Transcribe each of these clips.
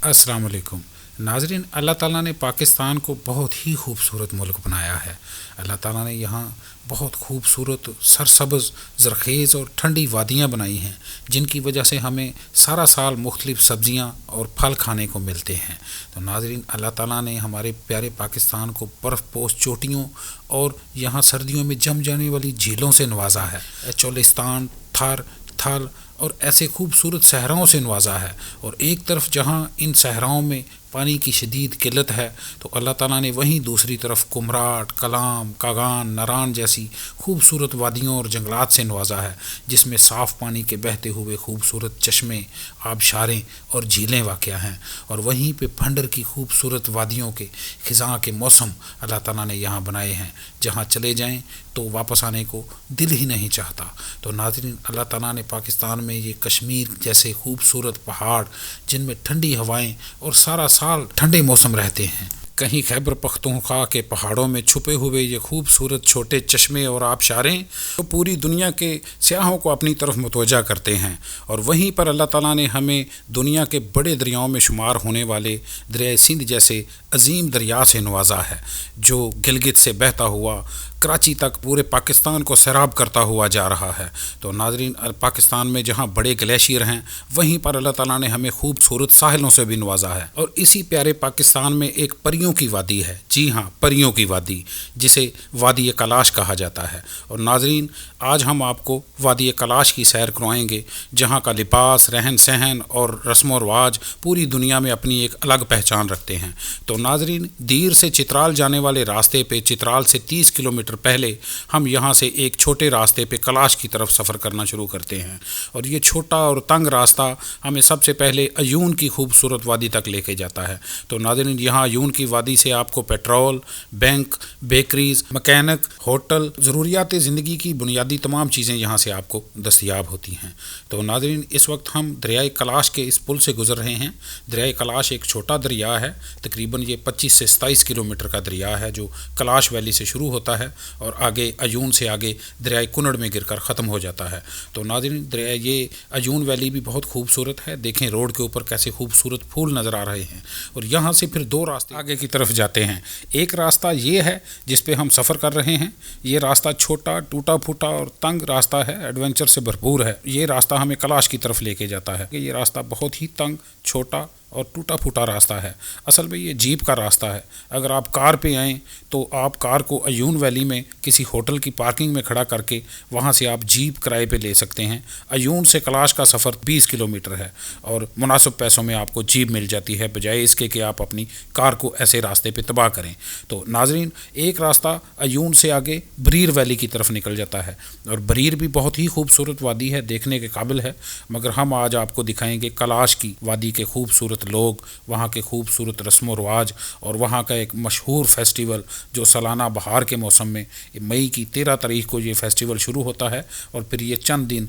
अस्सलाम वालेकुम नाजरीन। अल्लाह ताला ने पाकिस्तान को बहुत ही खूबसूरत मुल्क बनाया है। अल्लाह ताला ने यहाँ बहुत खूबसूरत सरसब्ज़ ज़रख़ेज़ और ठंडी वादियाँ बनाई हैं, जिनकी वजह से हमें सारा साल मुख्तलिफ़ सब्ज़ियाँ और फल खाने को मिलते हैं। तो नाजरीन, अल्लाह ताला ने हमारे प्यारे पाकिस्तान को बर्फ़ पोश चोटियों और यहाँ सर्दियों में जम जाने वाली झीलों से नवाजा है। चोलिस्तान, थार, थल और ऐसे खूबसूरत सहराओं से नवाजा है। और एक तरफ जहाँ इन सहराओं में पानी की शदीद किल्लत है, तो अल्लाह ताला ने वहीं दूसरी तरफ कुमराट, कलाम, कागान, नरान जैसी खूबसूरत वादियों और जंगलात से नवाजा है, जिसमें साफ़ पानी के बहते हुए खूबसूरत चश्मे, आबशारें और झीलें वाक़या हैं। और वहीं पे फंडर की खूबसूरत वादियों के ख़िज़ां के मौसम अल्लाह ताला ने यहाँ बनाए हैं, जहाँ चले जाएँ तो वापस आने को दिल ही नहीं चाहता। तो नाज़रीन, अल्लाह ताला ने पाकिस्तान में ये कश्मीर जैसे खूबसूरत पहाड़, जिनमें ठंडी हवाएं और सारा साल ठंडे मौसम रहते हैं, कहीं खैबर पख्तूनख्वा के पहाड़ों में छुपे हुए ये खूबसूरत छोटे चश्मे और आबशारें तो पूरी दुनिया के सयाहों को अपनी तरफ मुतवज्जा करते हैं। और वहीं पर अल्लाह ताला ने हमें दुनिया के बड़े दरियाओं में शुमार होने वाले दरिया सिंध जैसे अजीम दरिया से नवाजा है, जो गिलगित से बहता हुआ कराची तक पूरे पाकिस्तान को सैराब करता हुआ जा रहा है। तो नाजरीन, पाकिस्तान में जहाँ बड़े ग्लेशियर हैं, वहीं पर अल्लाह ताला ने हमें खूबसूरत साहिलों से भी नवाजा है। और इसी प्यारे पाकिस्तान में एक परियों की वादी है, जी हाँ, परियों की वादी, जिसे वादी कलाश कहा जाता है। और नाजरीन, आज हम आपको वादी कलाश की सैर करवाएंगे, जहाँ का लिबास, रहन सहन और रस्म व रवाज पूरी दुनिया में अपनी एक अलग पहचान रखते हैं। तो नाजरीन, दीर से चित्राल जाने वाले रास्ते पे चित्राल से 30 किलोमीटर पहले हम यहाँ से एक छोटे रास्ते पे कलाश की तरफ सफ़र करना शुरू करते हैं। और ये छोटा और तंग रास्ता हमें सबसे पहले अयून की खूबसूरत वादी तक लेके जाता है। तो नाज़रीन, यहाँ अयून की वादी से आपको petrol, bank, bakeries, mechanic, hotel, ज़रूरियात ज़िंदगी की बुनियादी तमाम चीज़ें यहाँ से आपको दस्तयाब होती हैं। तो नाज़रीन, इस वक्त हम दरियाए कलाश के इस पुल से गुज़र रहे हैं। दरियाए कलाश एक छोटा दरिया है, तकरीबन ये 25 से 27 किलोमीटर का दरिया है, जो कलाश वैली से शुरू होता है और आगे अयून से आगे दरियाए कुनड़ में गिरकर ख़त्म हो जाता है। तो नाज़रीन, दरिया ये अयून वैली भी बहुत खूबसूरत है। देखें रोड के ऊपर कैसे खूबसूरत फूल नज़र आ रहे हैं। और यहाँ से फिर दो रास्ते आगे की तरफ जाते हैं। एक रास्ता ये है जिस पे हम सफ़र कर रहे हैं। ये रास्ता छोटा, टूटा फूटा और तंग रास्ता है, एडवेंचर से भरपूर है। ये रास्ता हमें कलाश की तरफ लेके जाता है। ये रास्ता बहुत ही तंग, छोटा और टूटा फूटा रास्ता है। असल में ये जीप का रास्ता है। अगर आप कार पे आएँ तो आप कार को अयून वैली में किसी होटल की पार्किंग में खड़ा करके वहाँ से आप जीप किराए पे ले सकते हैं। अयून से कलाश का सफ़र 20 किलोमीटर है और मुनासिब पैसों में आपको जीप मिल जाती है, बजाय इसके कि आप अपनी कार को ऐसे रास्ते पे तबाह करें। तो नाजरीन, एक रास्ता अयून से आगे बरीर वैली की तरफ निकल जाता है। और बरीर भी बहुत ही खूबसूरत वादी है, देखने के काबिल है। मगर हम आज आपको दिखाएँगे कलाश की वादी के खूबसूरत लोग, वहाँ के खूबसूरत रस्म व रवाज और वहाँ का एक मशहूर फेस्टिवल, जो सालाना बहार के मौसम में मई की 13 तारीख को ये फेस्टिवल शुरू होता है और फिर ये चंद दिन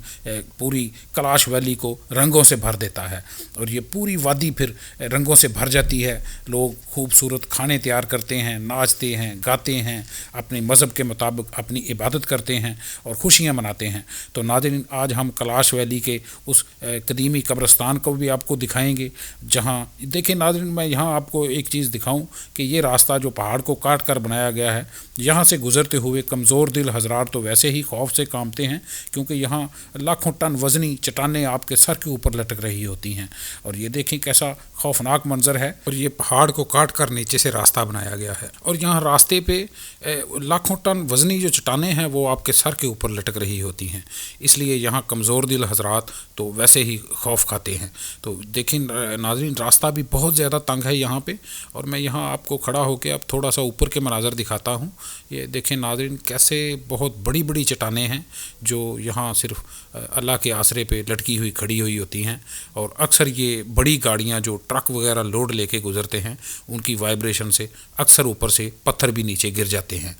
पूरी कलाश वैली को रंगों से भर देता है। और ये पूरी वादी फिर रंगों से भर जाती है। लोग खूबसूरत खाने तैयार करते हैं, नाचते हैं, गाते हैं, अपने मज़हब के मुताबिक अपनी इबादत करते हैं और खुशियाँ मनाते हैं। तो नाज़रीन, आज हम कलाश वैली के उस कदीमी कब्रिस्तान को भी आपको दिखाएंगे, जहाँ देखिए नाज़रीन, मैं यहाँ आपको एक चीज़ दिखाऊं कि ये रास्ता जो पहाड़ को काट कर बनाया गया है, यहाँ से गुज़रते हुए कमज़ोर दिल हज़रात तो वैसे ही खौफ से कांपते हैं, क्योंकि यहाँ लाखों टन वज़नी चट्टानें आपके सर के ऊपर लटक रही होती हैं। और ये देखें कैसा खौफनाक मंजर है। और ये पहाड़ को काट कर नीचे से रास्ता बनाया गया है और यहाँ रास्ते पे लाखों टन वज़नी जो चट्टानें हैं वो आपके सर के ऊपर लटक रही होती हैं। इसलिए यहाँ कमज़ोर दिल हज़रात तो वैसे ही खौफ खाते हैं। तो देखें नाज़रीन, रास्ता भी बहुत ज़्यादा तंग है यहाँ पे। और मैं यहाँ आपको खड़ा होकर अब थोड़ा सा ऊपर के मनाज़र दिखाता हूँ। ये देखें नाज़रीन, कैसे बहुत बड़ी बड़ी चट्टानें हैं जो यहाँ सिर्फ अल्लाह के आसरे पे लटकी हुई खड़ी हुई होती हैं। और अक्सर ये बड़ी गाड़ियाँ जो ट्रक वगैरह लोड लेके गुज़रते हैं, उनकी वाइब्रेशन से अक्सर ऊपर से पत्थर भी नीचे गिर जाते हैं।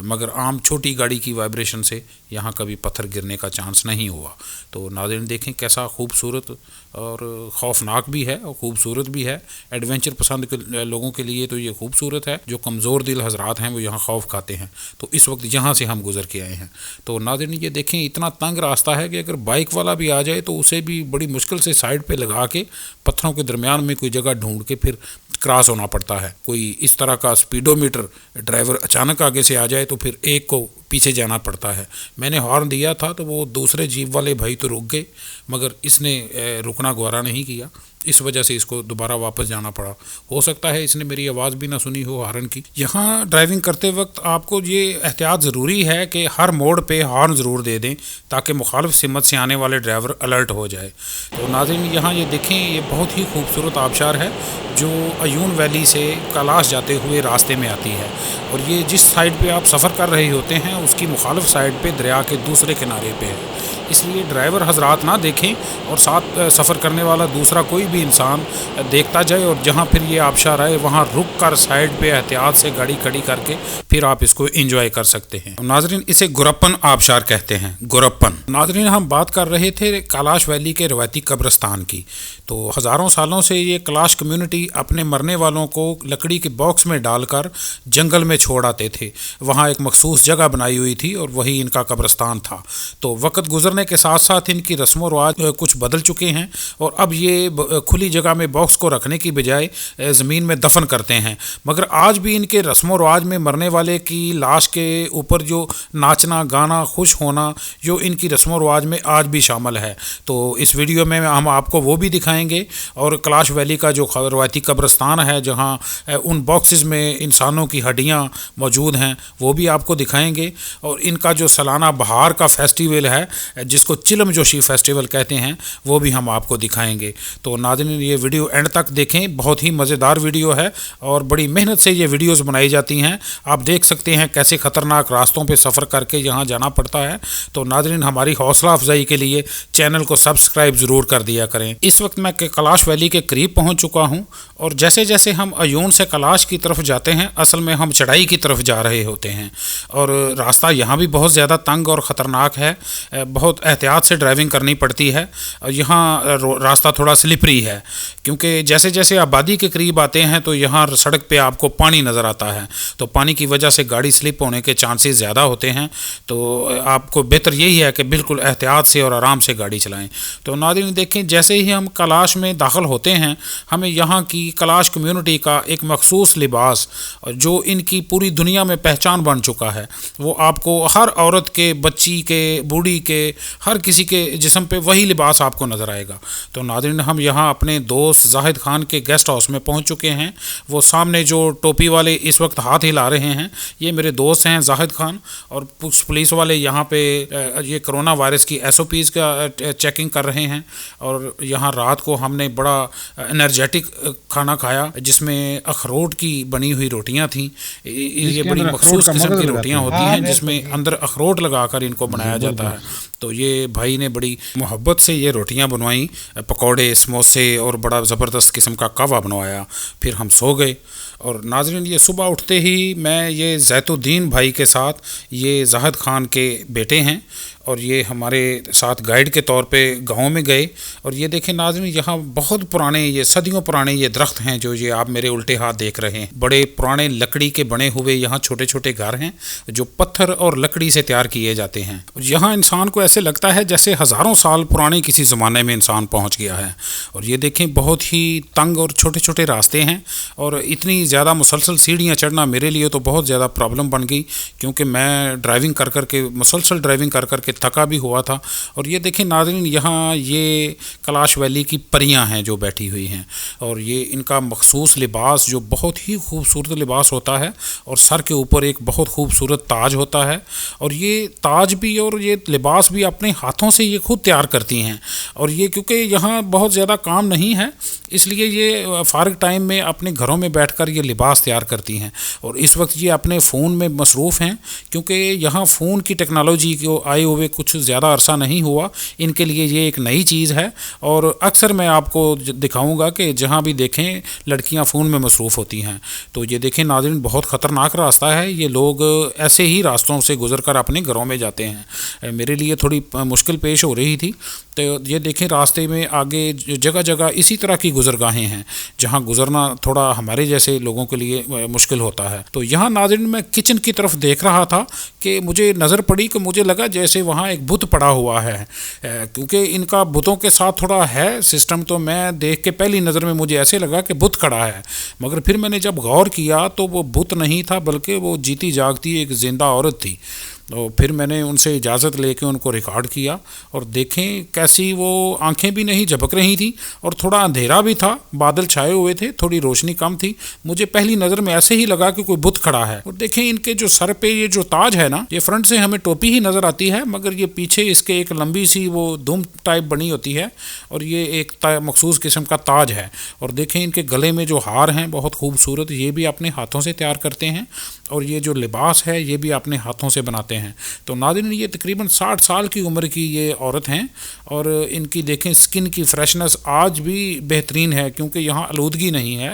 मगर आम छोटी गाड़ी की वाइब्रेशन से यहाँ कभी पत्थर गिरने का चांस नहीं हुआ। तो नाज़रीन, देखें कैसा खूबसूरत और ख़ौफनाक भी है और खूबसूरत भी है। एडवेंचर पसंद के लोगों के लिए तो ये खूबसूरत है। जो कमज़ोर दिल हज़रात हैं वो यहाँ खौफ खाते हैं। तो इस वक्त यहाँ से हम गुज़र के आए हैं। तो नाज़रीन, ये देखें इतना तंग रास्ता है कि کہ اگر بائک والا بھی آ جائے تو اسے بھی بڑی مشکل سے سائڈ پہ لگا کے پتھروں کے درمیان میں کوئی جگہ ڈھونڈ کے پھر کراس ہونا پڑتا ہے. کوئی اس طرح کا سپیڈو میٹر ڈرائیور اچانک آگے سے آ جائے تو پھر ایک کو پیچھے جانا پڑتا ہے. میں نے ہارن دیا تھا تو وہ دوسرے جیپ والے بھائی تو رک گئے مگر اس نے رکنا گوارا نہیں کیا, اس وجہ سے اس کو دوبارہ واپس جانا پڑا. ہو سکتا ہے اس نے میری آواز بھی نہ سنی ہو ہارن کی. یہاں ڈرائیونگ کرتے وقت آپ کو یہ احتیاط ضروری ہے کہ ہر موڑ پہ ہارن ضرور دے دیں تاکہ مخالف سمت سے آنے والے ڈرائیور الرٹ ہو جائے. تو ناظرین یہاں یہ دیکھیں, یہ بہت ہی خوبصورت آبشار ہے جو عیون ویلی سے کیلاش جاتے ہوئے راستے میں آتی ہے, اور یہ جس سائڈ پہ آپ سفر کر رہے ہوتے ہیں اس کی مخالف سائڈ پہ دریا کے دوسرے کنارے پہ ہے. اس لیے ڈرائیور حضرات نہ دیکھیں اور ساتھ سفر کرنے والا دوسرا کوئی بھی انسان دیکھتا جائے, اور جہاں پھر یہ آبشار آئے وہاں رک کر سائڈ پہ احتیاط سے گاڑی کھڑی کر کے پھر آپ اس کو انجوائے کر سکتے ہیں. ناظرین اسے گورپن آبشار کہتے ہیں, گورپن. ناظرین ہم بات کر رہے تھے کیلاش ویلی کے روایتی قبرستان کی. تو ہزاروں سالوں سے یہ کیلاش کمیونٹی اپنے مرنے والوں کو لکڑی کے باکس میں ڈال کر جنگل میں چھوڑ آتے تھے. وہاں ایک مخصوص جگہ بنائی ہوئی تھی اور وہی ان کا قبرستان تھا. تو وقت گزرنے کے ساتھ ساتھ ان کی رسم و رواج کچھ بدل چکے ہیں, اور اب یہ کھلی جگہ میں باکس کو رکھنے کی بجائے زمین میں دفن کرتے ہیں. مگر آج بھی ان کے رسم و رواج میں مرنے والے کی لاش کے اوپر جو ناچنا گانا خوش ہونا جو ان کی رسم و رواج میں آج بھی شامل ہے. تو اس ویڈیو میں ہم آپ کو وہ بھی دکھائیں گے, اور کیلاش ویلی کا جو روایتی قبرستان ہے جہاں ان باکسز میں انسانوں کی ہڈیاں موجود ہیں وہ بھی آپ کو دکھائیں گے, اور ان کا جو سالانہ بہار کا فیسٹیول ہے جس کو چلم جوشی فیسٹیول کہتے ہیں وہ بھی ہم آپ کو دکھائیں گے. تو ناظرین یہ ویڈیو اینڈ تک دیکھیں, بہت ہی مزیدار ویڈیو ہے اور بڑی محنت سے یہ ویڈیوز بنائی جاتی ہیں. آپ دیکھ سکتے ہیں کیسے خطرناک راستوں پہ سفر کر کے یہاں جانا پڑتا ہے. تو ناظرین ہماری حوصلہ افزائی کے لیے چینل کو سبسکرائب ضرور کر دیا کریں. اس وقت میں کیلاش ویلی کے قریب پہنچ چکا ہوں, اور جیسے جیسے ہم عیون سے کیلاش کی طرف جاتے ہیں اصل میں ہم چڑھائی کی طرف جا رہے ہوتے ہیں, اور راستہ یہاں بھی بہت زیادہ تنگ اور خطرناک ہے. بہت احتیاط سے ڈرائیونگ کرنی پڑتی ہے. یہاں راستہ تھوڑا سلپری ہے کیونکہ جیسے جیسے آبادی کے قریب آتے ہیں تو یہاں سڑک پہ آپ کو پانی نظر آتا ہے, تو پانی کی وجہ سے گاڑی سلپ ہونے کے چانسز زیادہ ہوتے ہیں. تو آپ کو بہتر یہی ہے کہ بالکل احتیاط سے اور آرام سے گاڑی چلائیں. تو ناظرین دیکھیں جیسے ہی ہم کیلاش میں داخل ہوتے ہیں ہمیں یہاں کی کیلاش کمیونٹی کا ایک مخصوص لباس جو ان کی پوری دنیا میں پہچان بن چکا ہے وہ آپ کو ہر عورت کے, بچی کے, بوڑھی کے, ہر کسی کے جسم پہ وہی لباس آپ کو نظر آئے گا. تو ناظرین ہم یہاں اپنے دوست زاہد خان کے گیسٹ ہاؤس میں پہنچ چکے ہیں. وہ سامنے جو ٹوپی والے اس وقت ہاتھ ہلا رہے ہیں یہ میرے دوست ہیں زاہد خان, اور پولیس والے یہاں پہ یہ کرونا وائرس کی SOPs کا چیکنگ کر رہے ہیں. اور یہاں رات کو ہم نے بڑا انرجیٹک کھانا کھایا جس میں اخروٹ کی بنی ہوئی روٹیاں تھیں. یہ بڑی مخصوص قسم کی روٹیاں ہوتی ہیں جس میں اندر اخروٹ لگا کر ان کو بنایا جاتا ہے. تو یہ بھائی نے بڑی محبت سے یہ روٹیاں بنوائیں, پکوڑے, سموسے اور بڑا زبردست قسم کا قہوہ بنوایا. پھر ہم سو گئے. اور ناظرین یہ صبح اٹھتے ہی میں یہ زیت الدین بھائی کے ساتھ, یہ زاہد خان کے بیٹے ہیں اور یہ ہمارے ساتھ گائیڈ کے طور پہ گاؤں میں گئے. اور یہ دیکھیں ناظرین یہاں بہت پرانے, یہ صدیوں پرانے یہ درخت ہیں جو یہ آپ میرے الٹے ہاتھ دیکھ رہے ہیں. بڑے پرانے لکڑی کے بنے ہوئے یہاں چھوٹے چھوٹے گھر ہیں جو پتھر اور لکڑی سے تیار کیے جاتے ہیں. یہاں انسان کو ایسے لگتا ہے جیسے ہزاروں سال پرانے کسی زمانے میں انسان پہنچ گیا ہے. اور یہ دیکھیں بہت ہی تنگ اور چھوٹے چھوٹے راستے ہیں, اور اتنی زیادہ مسلسل سیڑھیاں چڑھنا میرے لیے تو بہت زیادہ پرابلم بن گئی کیونکہ میں ڈرائیونگ کر کے مسلسل ڈرائیونگ کر کے تھکا بھی ہوا تھا. اور یہ دیکھیں ناظرین یہاں یہ کیلاش ویلی کی پریاں ہیں جو بیٹھی ہوئی ہیں, اور یہ ان کا مخصوص لباس جو بہت ہی خوبصورت لباس ہوتا ہے, اور سر کے اوپر ایک بہت خوبصورت تاج ہوتا ہے. اور یہ تاج بھی اور یہ لباس بھی اپنے ہاتھوں سے یہ خود تیار کرتی ہیں. اور یہ کیونکہ یہاں بہت زیادہ کام نہیں ہے اس لیے یہ فارغ ٹائم میں اپنے گھروں میں بیٹھ کر یہ لباس تیار کرتی ہیں. اور اس وقت یہ اپنے فون میں مصروف ہیں کیونکہ یہاں فون کی ٹیکنالوجی کو آئے ہوئے کچھ زیادہ عرصہ نہیں ہوا, ان کے لیے یہ ایک نئی چیز ہے. اور اکثر میں آپ کو دکھاؤں گا کہ جہاں بھی دیکھیں لڑکیاں فون میں مصروف ہوتی ہیں. تو یہ دیکھیں ناظرین بہت خطرناک راستہ ہے, یہ لوگ ایسے ہی راستوں سے گزر کر اپنے گھروں میں جاتے ہیں. میرے لیے थोड़ी मुश्किल पेश हो रही थी। तो ये देखें रास्ते में आगे जगह जगह इसी तरह की गुजरगाहें हैं जहाँ गुजरना थोड़ा हमारे जैसे लोगों के लिए मुश्किल होता है। तो यहाँ नाज़रीन मैं किचन की तरफ देख रहा था कि मुझे नज़र पड़ी कि मुझे लगा जैसे वहाँ एक बुत पड़ा हुआ है, क्योंकि इनका बुतों के साथ थोड़ा है सिस्टम। तो मैं देख के पहली नज़र में मुझे ऐसे लगा कि बुत खड़ा है, मगर फिर मैंने जब गौर किया तो वो बुत नहीं था बल्कि वो जीती जागती एक ज़िंदा औरत थी। तो फिर मैंने उनसे इजाज़त लेके उनको रिकॉर्ड किया और देखें कैसी वो आंखें भी नहीं झपक रही थी और थोड़ा अंधेरा भी था, बादल छाए हुए थे, थोड़ी रोशनी कम थी। मुझे पहली नज़र में ऐसे ही लगा कि कोई बुत खड़ा है। और देखें इनके जो सर पे ये जो ताज है ना, ये फ्रंट से हमें टोपी ही नज़र आती है, मगर ये पीछे इसके एक लंबी सी वो दुम टाइप बनी होती है और ये एक मखसूस किस्म का ताज है। और देखें इनके गले में जो हार हैं बहुत खूबसूरत, ये भी अपने हाथों से तैयार करते हैं और ये जो लिबास है ये भी अपने हाथों से बनाते हैं। तो नाज़रीन ये तकरीबन 60 साल की उम्र की ये औरत हैं और इनकी देखें स्किन की फ्रेशनेस आज भी बेहतरीन है, क्योंकि यहाँ आलूदगी नहीं है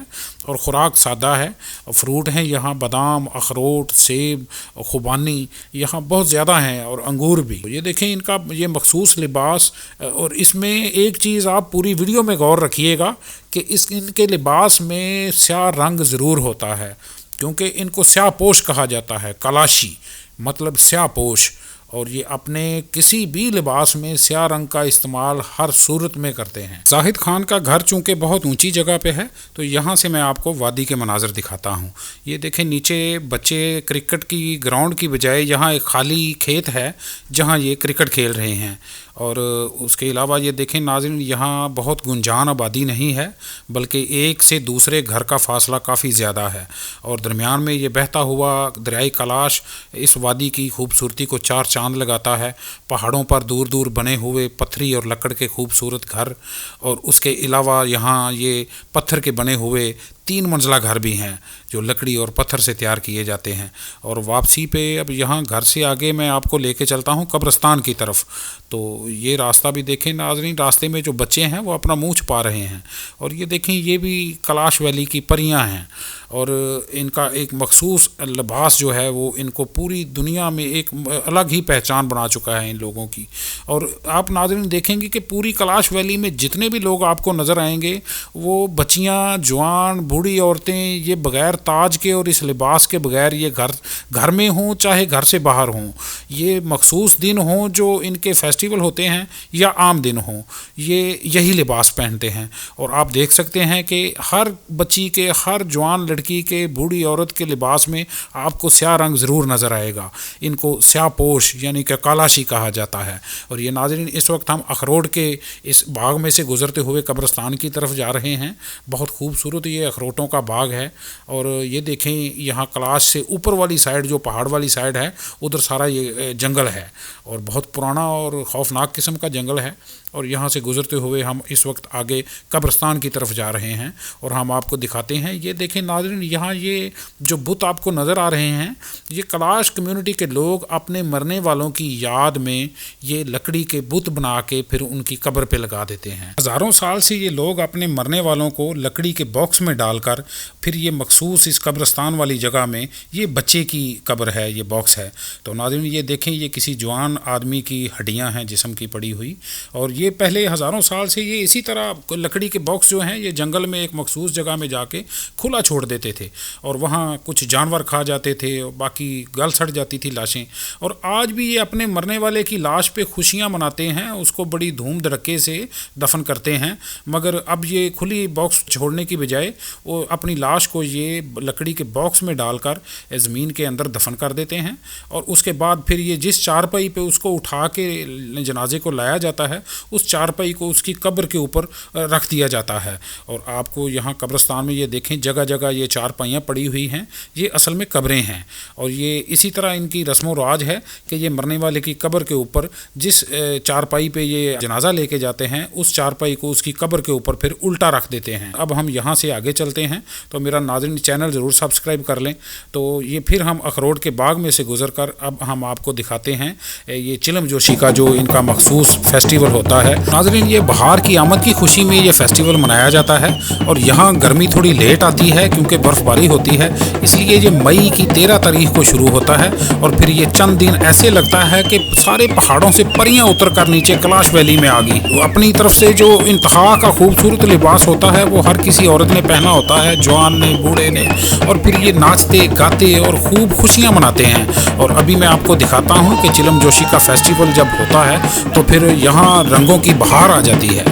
और ख़ुराक सादा है। फ्रूट हैं यहाँ बादाम, अखरोट, सेब, खुबानी यहाँ बहुत ज़्यादा हैं और अंगूर भी। ये देखें इनका ये मखसूस लिबास। और इसमें एक चीज़ आप पूरी वीडियो में गौर रखिएगा कि इनके लिबास में स्याह रंग ज़रूर होता है, क्योंकि इनको स्याह पोश कहा जाता है। कलाशी मतलब स्याह पोश, और ये अपने किसी भी लिबास में स्याह रंग का इस्तेमाल हर सूरत में करते हैं। जाहिद खान का घर चूँकि बहुत ऊंची जगह पे है तो यहाँ से मैं आपको वादी के मनाजर दिखाता हूँ। ये देखें नीचे बच्चे क्रिकेट की ग्राउंड की बजाय यहाँ एक खाली खेत है जहाँ ये क्रिकेट खेल रहे हैं। और उसके अलावा ये देखें नाज़रीन यहाँ बहुत गुंजान आबादी नहीं है, बल्कि एक से दूसरे घर का फासला काफ़ी ज़्यादा है और दरमियान में ये बहता हुआ दरियाई कलाश इस वादी की खूबसूरती को चार चांद लगाता है। पहाड़ों पर दूर दूर बने हुए पत्थरी और लकड़ के खूबसूरत घर, और उसके अलावा यहाँ ये पत्थर के बने हुए 3 मंजिला घर भी हैं जो लकड़ी और पत्थर से तैयार किए जाते हैं। और वापसी पे अब यहाँ घर से आगे मैं आपको लेके चलता हूँ कब्रिस्तान की तरफ। तो ये रास्ता भी देखें नाज़रीन, रास्ते में जो बच्चे हैं वो अपना मुँह छुपा रहे हैं। और ये देखें ये भी कैलाश वैली की परियां हैं और इनका एक मखसूस लिबास जो है वो इनको पूरी दुनिया में एक अलग ही पहचान बना चुका है इन लोगों की। और आप नाज़रीन देखेंगे कि पूरी कैलाश वैली में जितने भी लोग आपको नज़र आएंगे वो बच्चियाँ, जवान, बूढ़ी औरतें, ये बग़ैर ताज के और इस लिबास के बग़ैर ये घर में हों चाहे घर से बाहर हों, ये मखसूस दिन हों जो इनके फेस्टिवल होते हैं या आम दिन हों, ये यही लिबास पहनते हैं। और आप देख सकते हैं कि हर बच्ची के, हर जवान लड़की के, बूढ़ी औरत के लिबास में आपको स्याह रंग ज़रूर नज़र आएगा। इनको स्याह पोश यानी कि कालाशी कहा जाता है। और ये नाज़रीन इस वक्त हम अखरोट के इस बाग में से गुज़रते हुए कब्रिस्तान की तरफ जा रहे हैं। बहुत खूबसूरत ये अखरोटों का बाग है। और ये देखें यहाँ कैलाश से ऊपर वाली साइड जो पहाड़ वाली साइड है उधर सारा ये जंगल है और बहुत पुराना और खौफनाक किस्म का जंगल है। और यहाँ से गुज़रते हुए हम इस वक्त आगे कब्रिस्तान की तरफ जा रहे हैं और हम आपको दिखाते हैं। ये देखें नाज़रीन यहाँ ये जो बुत आपको नज़र आ रहे हैं ये कैलाश कम्युनिटी के लोग अपने मरने वालों की याद में ये लकड़ी के बुत बना के फिर उनकी कब्र पे लगा देते हैं। हज़ारों साल से ये लोग अपने मरने वालों को लकड़ी के बॉक्स में डालकर फिर ये मखसूस इस कब्रिस्तान वाली जगह में ये बच्चे की कब्र है, ये बॉक्स है। तो नाज़रीन ये देखें ये किसी जवान आदमी की हड्डियाँ हैं जिस्म की पड़ी हुई। और ये पहले हज़ारों साल से ये इसी तरह लकड़ी के बॉक्स जो हैं ये जंगल में एक मखसूस जगह में जाके खुला छोड़ देते थे और वहाँ कुछ जानवर खा जाते थे और बाकी गल सड़ जाती थी लाशें। और आज भी ये अपने मरने वाले की लाश पे खुशियाँ मनाते हैं, उसको बड़ी धूम धड़क्के से दफन करते हैं। मगर अब ये खुली बॉक्स छोड़ने की बजाय वो अपनी लाश को ये लकड़ी के बॉक्स में डालकर ज़मीन के अंदर दफन कर देते हैं। और उसके बाद फिर ये जिस चारपाई पे उसको उठा के जनाजे को लाया जाता है उस चारपाई को उसकी कब्र के ऊपर रख दिया जाता है। और आपको यहाँ कब्रिस्तान में ये देखें जगह जगह ये चारपाइयाँ पड़ी हुई हैं, ये असल में कब्रें हैं। और ये इसी तरह इनकी रस्म व राज है कि ये मरने वाले की कब्र के ऊपर जिस चारपाई पे ये जनाजा लेके जाते हैं उस चारपाई को उसकी कब्र के ऊपर फिर उल्टा रख देते हैं। अब हम यहाँ से आगे चलते हैं, तो मेरा नाज़रीन चैनल ज़रूर सब्सक्राइब कर लें। तो ये फिर हम अखरोट के बाग में से गुजर कर अब हम आपको दिखाते हैं ये चिलम जोशी का जो इनका मखसूस फेस्टिवल होता होता है। नाज़रीन, ये बहार की आमद की खुशी में ये फेस्टिवल मनाया जाता है और यहाँ गर्मी थोड़ी लेट आती है क्योंकि बर्फ़बारी होती है, इसलिए ये मई की 13 तारीख को शुरू होता है और फिर ये चंद दिन ऐसे लगता है कि सारे पहाड़ों से परियां उतर कर नीचे कैलाश वैली में आ गई। तो अपनी तरफ से जो इंतहा का खूबसूरत लिबास होता है वो हर किसी औरत ने पहना होता है, जवान ने, बूढ़े ने, और फिर ये नाचते गाते और खूब खुशियाँ मनाते हैं। और अभी मैं आपको दिखाता हूँ कि चिलम जोशी का फेस्टिवल जब होता है तो फिर यहाँ रंगों की बहार आ जाती है।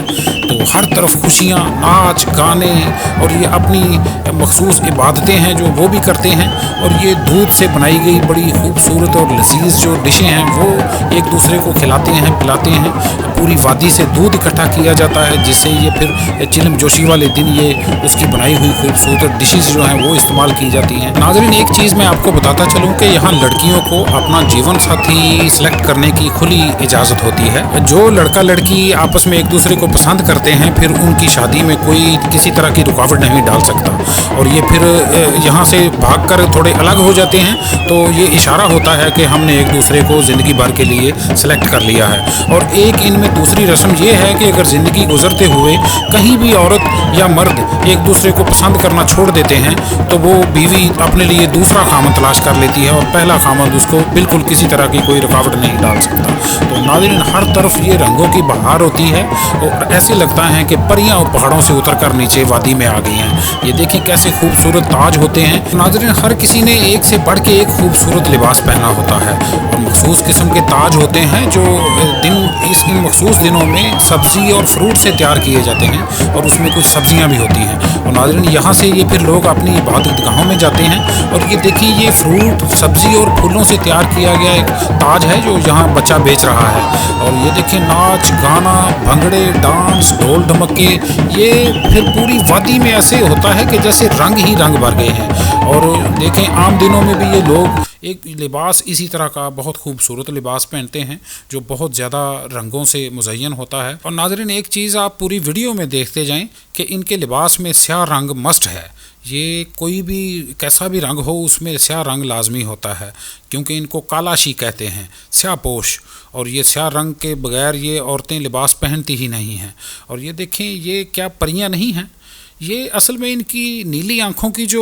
तो हर तरफ खुशियाँ, नाच गाने और ये अपनी मखसूस इबादतें हैं जो वो भी करते हैं। और ये दूध से बनाई गई बड़ी खूबसूरत और लजीज जो डिशें हैं वो एक दूसरे को खिलाते हैं, पिलाते हैं। पूरी वादी से दूध इकट्ठा किया जाता है जिससे ये फिर चिलम जोशी वाले दिन ये उसकी बनाई हुई खूबसूरत डिशेस जो हैं वो इस्तेमाल की जाती हैं। नाज़रीन, एक चीज़ मैं आपको बताता चलूँ कि यहाँ लड़कियों को अपना जीवन साथी सिलेक्ट करने की खुली इजाज़त होती है। जो लड़का लड़की आपस में एक दूसरे को पसंद करते हैं फिर उनकी शादी में कोई किसी तरह की रुकावट नहीं डाल सकता। और ये फिर यहाँ से भाग कर थोड़े अलग हो जाते हैं तो ये इशारा होता है कि हमने एक दूसरे को ज़िंदगी भर के लिए सेलेक्ट कर लिया है। और एक इनमें दूसरी रस्म ये है कि अगर ज़िंदगी गुजरते हुए कहीं भी औरत या मर्द एक दूसरे को पसंद करना छोड़ देते हैं तो वो बीवी अपने लिए दूसरा खामन तलाश कर लेती है और पहला खामन उसको बिल्कुल किसी तरह की कोई रुकावट नहीं डाल सकता। तो नाज़रीन, हर तरफ ये रंगों की बहार होती है और ऐसे लगता है कि परियां पहाड़ों से उतर कर नीचे वादी में आ गई हैं। ये देखिए कैसे खूबसूरत ताज होते हैं। नाज़रीन, हर किसी ने एक से बढ़ के एक खूबसूरत लिबास पहना होता है और मखसूस किस्म के ताज होते हैं जो इन मखसूस दिनों में सब्ज़ी और फ्रूट से तैयार किए जाते हैं और उसमें कुछ सब्जियां भी होती हैं। और नाज़रीन, यहाँ से ये फिर लोग अपनी इबादतगाहों में जाते हैं और ये देखिए ये फ्रूट, सब्ज़ी और फूलों से तैयार किया गया एक ताज है जो यहाँ बच्चा बेच रहा है। और ये देखिए नाच गाना, भंगड़े, डांस, ढोल ढमक्के, ये फिर पूरी वादी में ऐसे होता है कि जैसे रंग ही रंग भर गए हैं। और देखें आम दिनों में भी ये लोग एक लिबास इसी तरह का बहुत खूबसूरत लिबास पहनते हैं जो बहुत ज़्यादा रंगों से मुज़य्यन होता है। और नाज़रीन, एक चीज़ आप पूरी वीडियो में देखते जाएं कि इनके लिबास में स्याह रंग मस्ट है। ये कोई भी कैसा भी रंग हो उसमें स्याह रंग लाजमी होता है क्योंकि इनको कालाशी कहते हैं, स्याह पोश। और ये स्याह रंग के बगैर ये औरतें लिबास पहनती ही नहीं हैं। और ये देखें ये क्या परियां नहीं हैं, ये असल में इनकी नीली आंखों की जो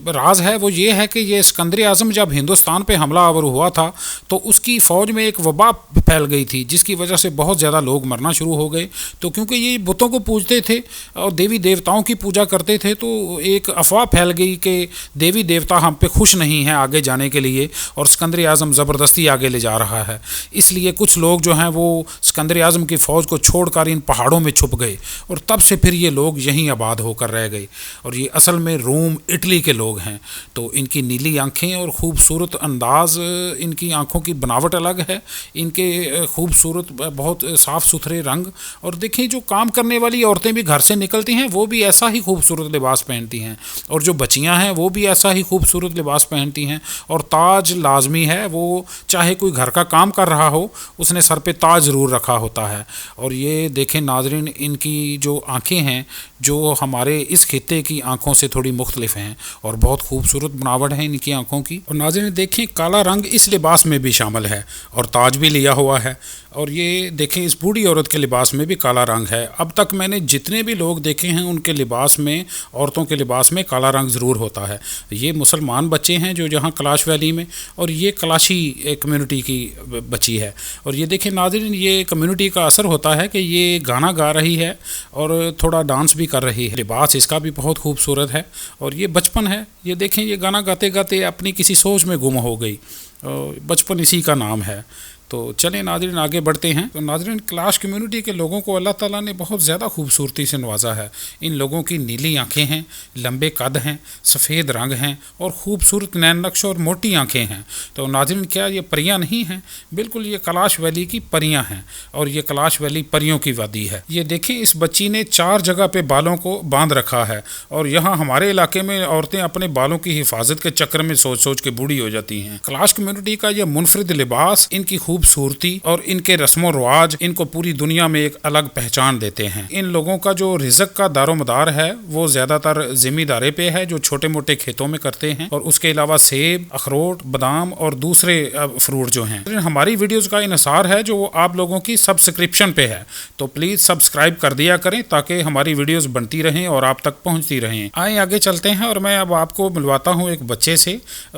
राज है वो ये है कि ये सिकंदर आज़म जब हिंदुस्तान पे हमला आवर हुआ था तो उसकी फ़ौज में एक वबा फैल गई थी जिसकी वजह से बहुत ज़्यादा लोग मरना शुरू हो गए। तो क्योंकि ये बुतों को पूजते थे और देवी देवताओं की पूजा करते थे तो एक अफवाह फैल गई कि देवी देवता हम पे खुश नहीं हैं आगे जाने के लिए और सिकंदर आज़म ज़बरदस्ती आगे ले जा रहा है। इसलिए कुछ लोग जो हैं वो सिकंदर आज़म की फ़ौज को छोड़कर इन पहाड़ों में छुप गए और तब से फिर ये लोग यहीं आबाद होकर रह गए। और ये असल में रोम, इटली के लोग हैं। तो इनकी नीली आंखें और खूबसूरत अंदाज़, इनकी आंखों की बनावट अलग है, इनके खूबसूरत बहुत साफ़ सुथरे रंग। और देखिए जो काम करने वाली औरतें भी घर से निकलती हैं वो भी ऐसा ही खूबसूरत लिबास पहनती हैं और जो बच्चियां हैं वो भी ऐसा ही खूबसूरत लिबास पहनती हैं। और ताज लाजमी है, वो चाहे कोई घर का काम कर रहा हो उसने सर पे ताज ज़रूर रखा होता है। और ये देखें नाज़रीन, इनकी जो आँखें हैं जो हमारे इस खित्ते की आंखों से थोड़ी मुख्तलिफ हैं और बहुत खूबसूरत बनावट है इनकी आंखों की। और नाज़रीन देखें काला रंग इस लिबास में भी शामिल है और ताज भी लिया हुआ है। और ये देखें इस बूढ़ी औरत के लिबास में भी काला रंग है। अब तक मैंने जितने भी लोग देखे हैं उनके लिबास में, औरतों के लिबास में काला रंग ज़रूर होता है। ये मुसलमान बच्चे हैं जो जहाँ कैलाश वैली में, और ये कलाशी कम्युनिटी की बच्ची है। और ये देखें नाज़रीन, ये कम्युनिटी का असर होता है कि ये गाना गा रही है और थोड़ा डांस भी कर रही है। लिबास इसका भी बहुत खूबसूरत है और ये बचपन है। ये देखें ये गाना गाते गाते अपनी किसी सोच में गुम हो गई। बचपन इसी का नाम है। तो चलें नाज़रीन आगे बढ़ते हैं। तो नाज़रीन कैलाश कम्युनिटी के लोगों को अल्लाह ताला ने बहुत ज़्यादा खूबसूरती से नवाजा है। इन लोगों की नीली आंखें हैं, लंबे कद हैं, सफ़ेद रंग हैं और ख़ूबसूरत नैन नक्श और मोटी आंखें हैं। तो नाज़रीन क्या ये परियां नहीं हैं? बिल्कुल ये कैलाश वैली की परियां हैं और ये कैलाश वैली परियों की वादी है। ये देखें इस बच्ची ने 4 जगह पे बालों को बांध रखा है और यहाँ हमारे इलाके में औरतें अपने बालों की हिफाजत के चक्कर में सोच सोच के बूढ़ी हो जाती हैं। कैलाश कम्युनिटी का यह मुनफरिद लिबास इनकी خوبصورتی اور ان کے رسم و رواج ان کو پوری دنیا میں ایک الگ پہچان دیتے ہیں۔ ان لوگوں کا جو رزق کا دار و مدار ہے وہ زیادہ تر زمینداری پہ ہے، جو چھوٹے موٹے کھیتوں میں کرتے ہیں، اور اس کے علاوہ سیب، اخروٹ، بادام اور دوسرے فروٹ جو ہیں۔ ہماری ویڈیوز کا انحصار ہے جو وہ آپ لوگوں کی سبسکرپشن پہ ہے، تو پلیز سبسکرائب کر دیا کریں تاکہ ہماری ویڈیوز بنتی رہیں اور آپ تک پہنچتی رہیں۔ آئیں آگے چلتے ہیں، اور میں اب آپ کو ملواتا ہوں ایک بچے سے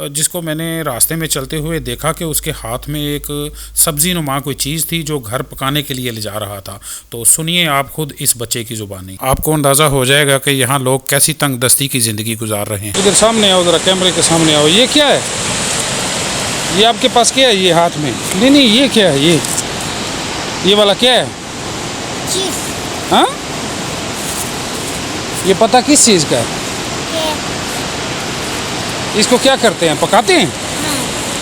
جس کو میں نے راستے میں چلتے ہوئے دیکھا کہ اس کے ہاتھ میں ایک سبزی نما کوئی چیز تھی جو گھر پکانے کے لیے لے جا رہا تھا۔ تو سنیے آپ خود اس بچے کی زبانی، آپ کو اندازہ ہو جائے گا کہ یہاں لوگ کیسی تنگ دستی کی زندگی گزار رہے ہیں۔ ادھر سامنے آؤ، ذرا کیمرے کے سامنے آؤ۔ یہ کیا ہے؟ یہ آپ کے پاس کیا ہے یہ ہاتھ میں؟ نہیں یہ کیا ہے؟ یہ والا کیا ہے؟ ہاں، یہ پتہ کس چیز کا ہے؟ اس کو کیا کرتے ہیں؟ پکاتے ہیں؟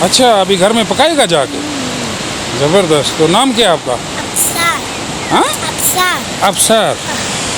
اچھا، ابھی گھر میں پکائے گا جا کے؟ زبردست۔ تو نام کیا ہے آپ کا؟ افسر۔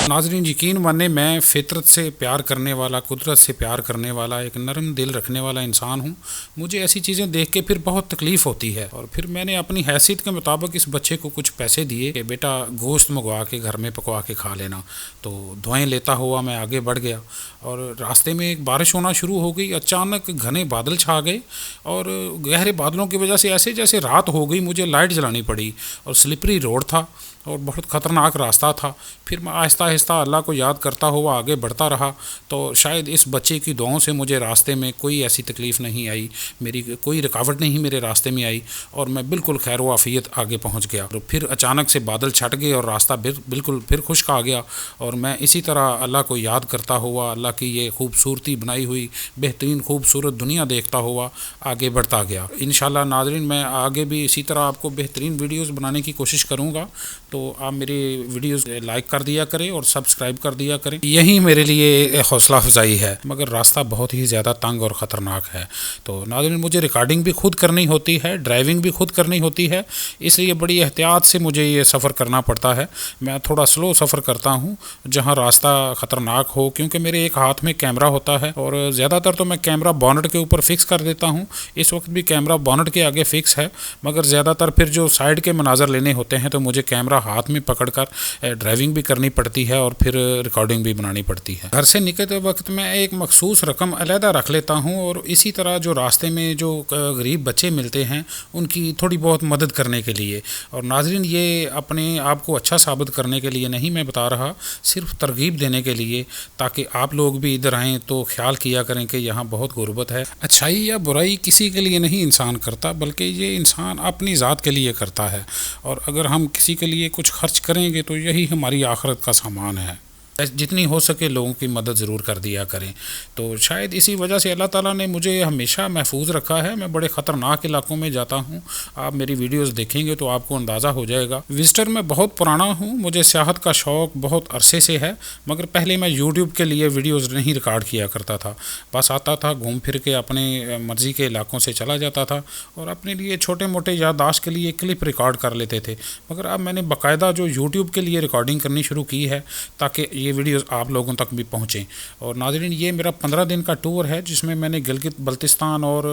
ناظرین، یقین مانیں میں فطرت سے پیار کرنے والا، قدرت سے پیار کرنے والا، ایک نرم دل رکھنے والا انسان ہوں۔ مجھے ایسی چیزیں دیکھ کے پھر بہت تکلیف ہوتی ہے، اور پھر میں نے اپنی حیثیت کے مطابق اس بچے کو کچھ پیسے دیے کہ بیٹا گوشت منگوا کے گھر میں پکوا کے کھا لینا۔ تو دعائیں لیتا ہوا میں آگے بڑھ گیا، اور راستے میں ایک بارش ہونا شروع ہو گئی۔ اچانک گھنے بادل چھا گئے، اور گہرے بادلوں کی وجہ سے ایسے جیسے رات ہو گئی، مجھے لائٹ جلانی پڑی، اور سلپری روڈ تھا اور بہت خطرناک راستہ تھا۔ پھر میں آہستہ آہستہ اللہ کو یاد کرتا ہوا آگے بڑھتا رہا، تو شاید اس بچے کی دعاؤں سے مجھے راستے میں کوئی ایسی تکلیف نہیں آئی، میری کوئی رکاوٹ نہیں میرے راستے میں آئی، اور میں بالکل خیر و عافیت آگے پہنچ گیا۔ اور پھر اچانک سے بادل چھٹ گئے اور راستہ بالکل پھر خشک آ گیا، اور میں اسی طرح اللہ کو یاد کرتا ہوا، اللہ کی یہ خوبصورتی بنائی ہوئی بہترین خوبصورت دنیا دیکھتا ہوا آگے بڑھتا گیا۔ انشاءاللہ ناظرین، میں آگے بھی اسی طرح آپ کو بہترین ویڈیوز بنانے کی کوشش کروں گا، تو آپ میری ویڈیوز لائک کر دیا کریں اور سبسکرائب کر دیا کریں، یہی میرے لیے حوصلہ افزائی ہے۔ مگر راستہ بہت ہی زیادہ تنگ اور خطرناک ہے، تو ناظرین مجھے ریکارڈنگ بھی خود کرنی ہوتی ہے، ڈرائیونگ بھی خود کرنی ہوتی ہے، اس لیے بڑی احتیاط سے مجھے یہ سفر کرنا پڑتا ہے۔ میں تھوڑا سلو سفر کرتا ہوں جہاں راستہ خطرناک ہو، کیونکہ میرے ایک ہاتھ میں کیمرہ ہوتا ہے، اور زیادہ تر تو میں کیمرہ بونٹ کے اوپر فکس کر دیتا ہوں۔ اس وقت بھی کیمرہ بونٹ کے آگے فکس ہے، مگر زیادہ تر پھر جو سائیڈ کے مناظر لینے ہوتے ہیں تو مجھے کیمرہ ہاتھ میں پکڑ کر ڈرائیونگ بھی کرنی پڑتی ہے اور پھر ریکارڈنگ بھی بنانی پڑتی ہے۔ گھر سے نکلتے وقت میں ایک مخصوص رقم علیحدہ رکھ لیتا ہوں، اور اسی طرح جو راستے میں جو غریب بچے ملتے ہیں ان کی تھوڑی بہت مدد کرنے کے لیے۔ اور ناظرین، یہ اپنے آپ کو اچھا ثابت کرنے کے لیے نہیں میں بتا رہا، صرف ترغیب دینے کے لیے، تاکہ آپ لوگ بھی ادھر آئیں تو خیال کیا کریں کہ یہاں بہت غربت ہے۔ اچھائی یا برائی کسی کے لیے نہیں انسان کرتا، بلکہ یہ انسان اپنی ذات کے لیے کرتا ہے، اور اگر ہم کسی کے لیے کچھ خرچ کریں گے تو یہی ہماری آخرت کا سامان ہے۔ جتنی ہو سکے لوگوں کی مدد ضرور کر دیا کریں۔ تو شاید اسی وجہ سے اللہ تعالیٰ نے مجھے ہمیشہ محفوظ رکھا ہے۔ میں بڑے خطرناک علاقوں میں جاتا ہوں، آپ میری ویڈیوز دیکھیں گے تو آپ کو اندازہ ہو جائے گا۔ وزٹر میں بہت پرانا ہوں، مجھے سیاحت کا شوق بہت عرصے سے ہے، مگر پہلے میں یوٹیوب کے لیے ویڈیوز نہیں ریکارڈ کیا کرتا تھا، بس آتا تھا گھوم پھر کے اپنے مرضی کے علاقوں سے چلا جاتا تھا، اور اپنے لیے چھوٹے موٹے یادداشت کے لیے کلپ ریکارڈ کر لیتے تھے۔ مگر اب میں نے باقاعدہ جو یوٹیوب کے لیے ریکارڈنگ کرنی شروع کی ہے تاکہ یہ ویڈیوز آپ لوگوں تک بھی پہنچیں۔ اور ناظرین، یہ میرا 15 دن کا ٹور ہے جس میں میں نے گلگت بلتستان اور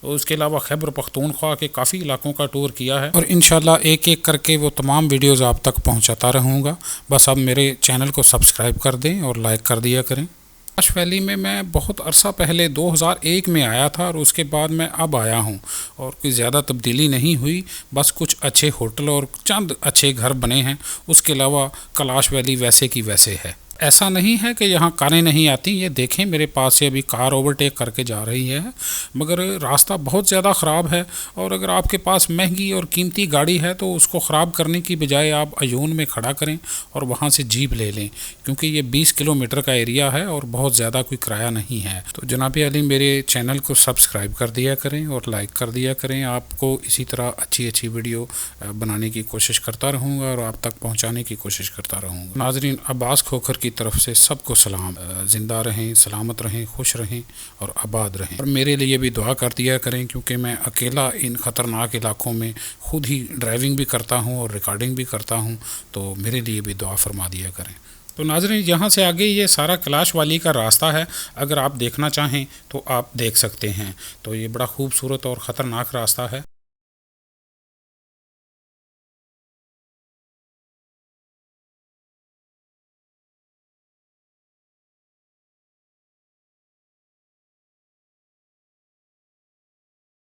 اس کے علاوہ خیبر پختونخوا کے کافی علاقوں کا ٹور کیا ہے، اور انشاءاللہ ایک ایک کر کے وہ تمام ویڈیوز آپ تک پہنچاتا رہوں گا۔ بس اب میرے چینل کو سبسکرائب کر دیں اور لائک کر دیا کریں۔ کلاش ویلی میں میں بہت عرصہ پہلے 2001 میں آیا تھا، اور اس کے بعد میں اب آیا ہوں، اور کوئی زیادہ تبدیلی نہیں ہوئی، بس کچھ اچھے ہوٹل اور چند اچھے گھر بنے ہیں، اس کے علاوہ کلاش ویلی ویسے کی ویسے ہے۔ ایسا نہیں ہے کہ یہاں کاریں نہیں آتی، یہ دیکھیں میرے پاس سے ابھی کار اوورٹیک کر کے جا رہی ہے، مگر راستہ بہت زیادہ خراب ہے، اور اگر آپ کے پاس مہنگی اور قیمتی گاڑی ہے تو اس کو خراب کرنے کی بجائے آپ عیون میں کھڑا کریں اور وہاں سے جیپ لے لیں، کیونکہ یہ 20 کلومیٹر کا ایریا ہے اور بہت زیادہ کوئی کرایہ نہیں ہے۔ تو جناب علی، میرے چینل کو سبسکرائب کر دیا کریں اور لائک کر دیا کریں، آپ کو اسی طرح اچھی ویڈیو بنانے کی کوشش کرتا رہوں گا اور آپ تک پہنچانے کی کوشش کرتا رہوں گا۔ ناظرین، عباس کھوکھر کی طرف سے سب کو سلام، زندہ رہیں، سلامت رہیں، خوش رہیں اور آباد رہیں، اور میرے لیے بھی دعا کر دیا کریں، کیونکہ میں اکیلا ان خطرناک علاقوں میں خود ہی ڈرائیونگ بھی کرتا ہوں اور ریکارڈنگ بھی کرتا ہوں، تو میرے لیے بھی دعا فرما دیا کریں۔ تو ناظرین، یہاں سے آگے یہ سارا کلاش والی کا راستہ ہے، اگر آپ دیکھنا چاہیں تو آپ دیکھ سکتے ہیں۔ تو یہ بڑا خوبصورت اور خطرناک راستہ ہے۔